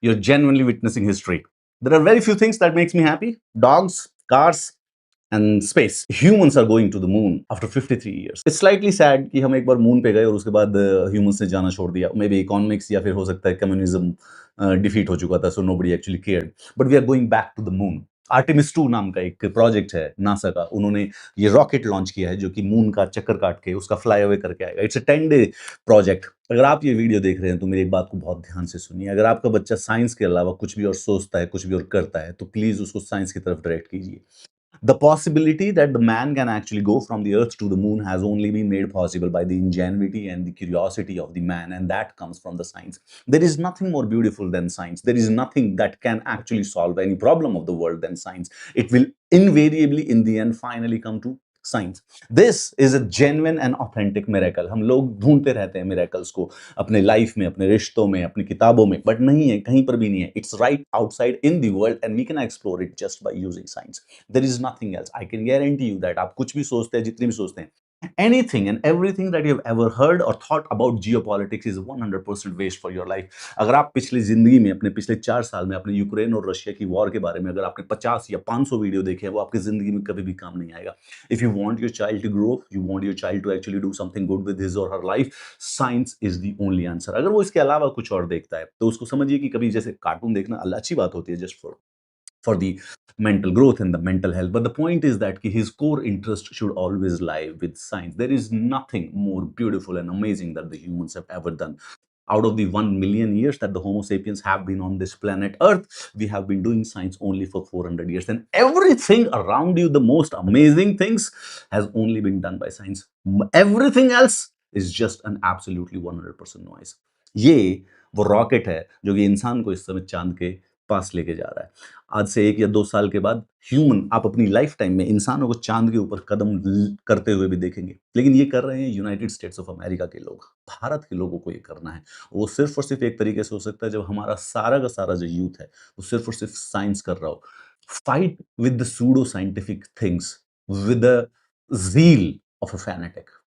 You're genuinely witnessing history. There are very few things that makes me happy. Dogs, cars, and space. Humans are going to the moon after 53 years. It's slightly sad कि हम एक बार moon पे गए और उसके बाद humans ने जाना छोड़ दिया. Maybe economics या फिर हो सकता है कम्युनिज्म डिफीट हो चुका था, so nobody actually cared. But we are going back to the moon. Artemis 2 नाम का एक प्रोजेक्ट है नासा का. उन्होंने ये रॉकेट लॉन्च किया है जो कि मून का चक्कर काट के उसका फ्लाई अवे करके आएगा. It's a 10-day project. अगर आप ये वीडियो देख रहे हैं तो मेरी एक बात को बहुत ध्यान से सुनिए. अगर आपका बच्चा साइंस के अलावा कुछ भी और सोचता है, कुछ भी और करता है, तो प्लीज उसको साइंस की तरफ डायरेक्ट कीजिए. The possibility that the man can actually go from the earth to the moon has only been made possible by the ingenuity and the curiosity of the man, and that comes from the science. There is nothing more beautiful than science. There is nothing that can actually solve any problem of the world than science. It will invariably in the end finally come to science. This is a genuine and authentic miracle. हम लोग ढूंढते रहते हैं miracles को अपने life में, अपने रिश्तों में, अपनी किताबों में, बट नहीं है, कहीं पर भी नहीं है. It's right outside in the world and we can explore it just by using science. There is nothing else. I can guarantee you that आप कुछ भी सोचते हैं, जितनी भी सोचते हैं, anything and everything that you've ever heard or thought about geopolitics is 100% waste for your life. अगर आप पिछली जिंदगी में, अपने पिछले 4 साल में, अपने यूक्रेन और रशिया की वॉर के बारे में अगर आपने 50 या 500 वीडियो देखे हैं, वो आपकी जिंदगी में कभी भी काम नहीं आएगा. If you want your child to grow, you want your child to actually do something good with his or her life, science is the only answer. अगर वो इसके अलावा कुछ और देखता है तो उसको समझिए कि कभी जैसे कार्टून देखना अच्छी बात होती है just for the mental growth and the mental health. But the point is that his core interest should always lie with science. There is nothing more beautiful and amazing that the humans have ever done. Out of the 1 million years that the Homo sapiens have been on this planet Earth, we have been doing science only for 400 years. And everything around you, the most amazing things, has only been done by science. Everything else is just an absolutely 100% noise. ये वो rocket है जो कि इंसान को इस समय चांद के पास लेके जा रहा है. आज से 1 या 2 साल के बाद ह्यूमन आप अपनी लाइफ टाइम में इंसानों को चांद के ऊपर कदम करते हुए भी देखेंगे. लेकिन ये कर रहे हैं यूनाइटेड स्टेट्स ऑफ अमेरिका के लोग. भारत के लोगों को ये करना है. वो सिर्फ और सिर्फ एक तरीके से हो सकता है जब हमारा सारा का सारा जो यूथ है वो सिर्फ और सिर्फ साइंस कर रहा हो. Fight with the pseudo scientific things with the zeal of a fanatic.